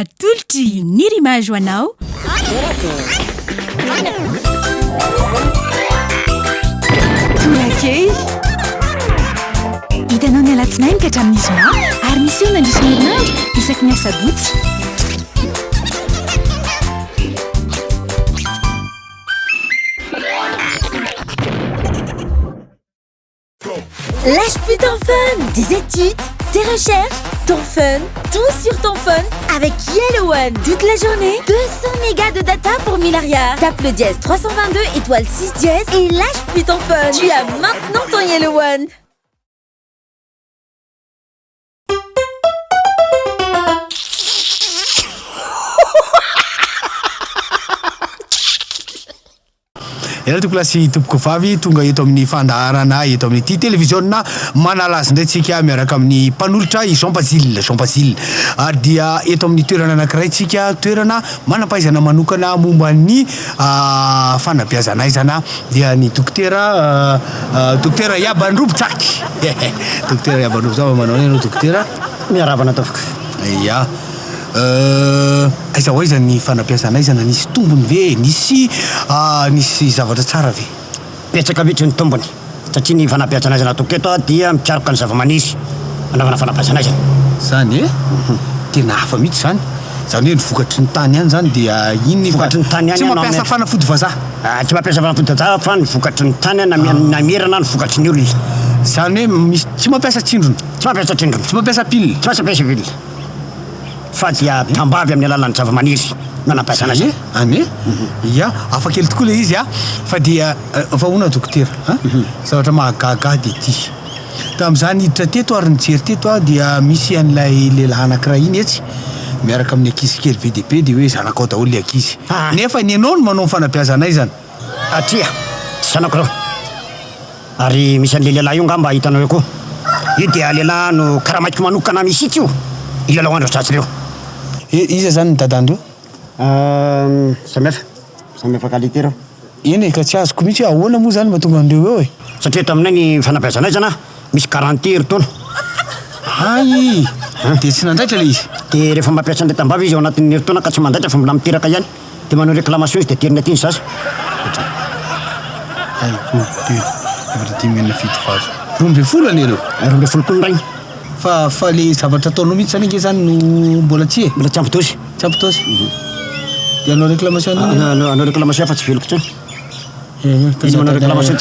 natolotry ny rimazo anao. Torakey hitanao ny alatsinainy ka hatramin'ny zoma ary misy eo nandrisy ny herinandro isaky ny asabotsy. Lâche plus ton fun, des études, des recherches, ton fun, tout sur ton fun avec Yellow One. Toute la journée, 200 mégas de data pour 1000 arias. Tape le dièse 322 étoile 6 dièse et lâche plus ton fun. Tu as maintenant ton Yellow One. Ela tokolasy tompoko vavy tonga eto amin'ny fandaharana eto amin'ity télévision manala azy indray tsika miaraka amin'ny mpanolotra i Jean Basile ary dia eto amin'ny toerana anankiray tsika toerana manampahaizana manokana momba ny fanabeazanaizana dia ny dokotera Yabanrobotsaky dokotera Yabanrobotsaky zava manao ny anao dokotera miaravana ataovaka ya aiza hoaiza ny fanabeazanaizana nisy tombony ve nisy zavatra tsara ve petsaka mihitsy ny tombony satria ny fanabeazanaizana atoko eto dia mikaroka ny zava-maniry anaovana fanabeazanaizana zany tena hafa mihitsy zany hoe ny vokatry ny tany ihany zany dia iny vokatry ny tany ihany tsy mampiasa fanafody vazaha tsy mampiasa fanafody vazaha fa ny vokatry ny tany namirana ny vokatry ny olona zany hoe tsy mampiasa tsindrona tsy mampiasa tsindrona tsy mampiasa pilina tsy mampiasa pilina fa dia tambavy amin'ny alalan'ny zava-maniry manam-pahaizana azy ane ya afa kely tokoa le izy fa dia vahoana dokotera zavatra mahagaga dia ty tamin'izany hiditra teto ary nijery teto dia misy an'ilay lehilahy anankiray iny etsy miaraka amin'ny ankizy kely be dia be dia hoe zanakao daholo le ankizy nefa ny anao no manao ny fanabeazanaizana atria tsy zanako reo ary misy an'le lehilahy io ngamba hitanao eo koa io dia lehilahy no karamaiko manokana misy itsy io ilalao andro tratsy reo iza zany ny dadandreo samihafa qualité reo iny ka tsy azoko mihitsy hoe ahoana moa zany mahatonga andreo eo satria eto aminay ny fanabeazanaizana misy garantir taona ay dia tsy nandraitra le izy dia rehefa mampiasa an'ilay tambavy izy ao anatin'ny herintaona ka tsy mandraitra fa mbola miteraka ihany dia manao réclamation izy dia terina ty ny sasa ay efatra dimy enina fito valo 12 any ereo 12 koa ny rainy fa le zavatra ataonao mihitsy zany nge zany no mbola tsy mbola tsy ampitosy dia anao réclamation anao réclamation fa tsy veloko tsony izy manao réclamation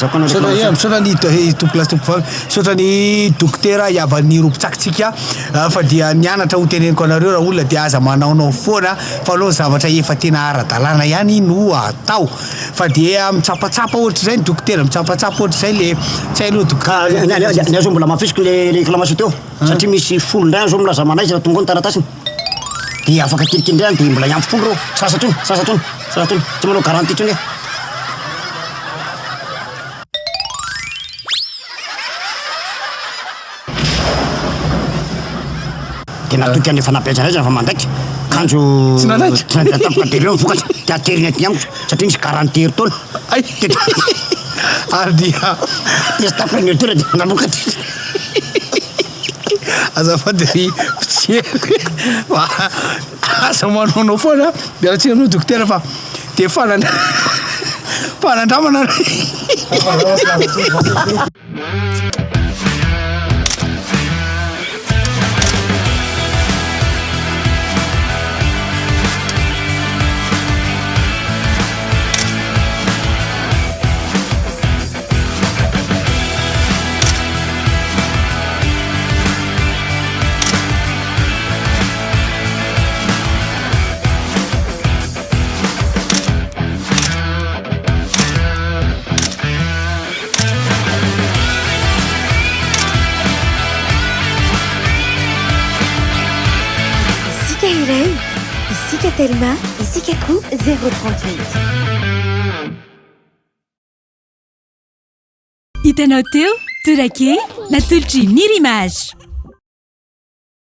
misaotra ny tompolasy tompo misaotra ny dokotera Yabanrobotsakytsika fa dia nianatra ho teneniko anareo raha olona dia aza manaonao foana fa aloha zavatra efa tena ara-dalàna ihany no atao fa dia mitsapatsapa ohatr'izay ny dokotera mitsapatsapa ohatr'izay le tsy hay aloha ny azo mbola mafisiko le réclamation teo satria misy folo ndray azo milaza manaizana tonga ny taratasiny dia afaka kilikindray dia mbola iampy folo reo sasatrony tsy manao garantie tsony dia natoky any fanabeazanaizana fa mandraiky kanjo tsy nandraitra tapaka dia reo vokatra dia aterina ty amiko satria misy garantir taona ary dia misy tapaka ny heritora dia namokatra azafady ry mpitsery aza manaonao foana dia raha tsy aminao dokotera fa dia fanandramana Ici Telma, ici Kakou 038. Hitanao teo torakey natolotry ny rimazo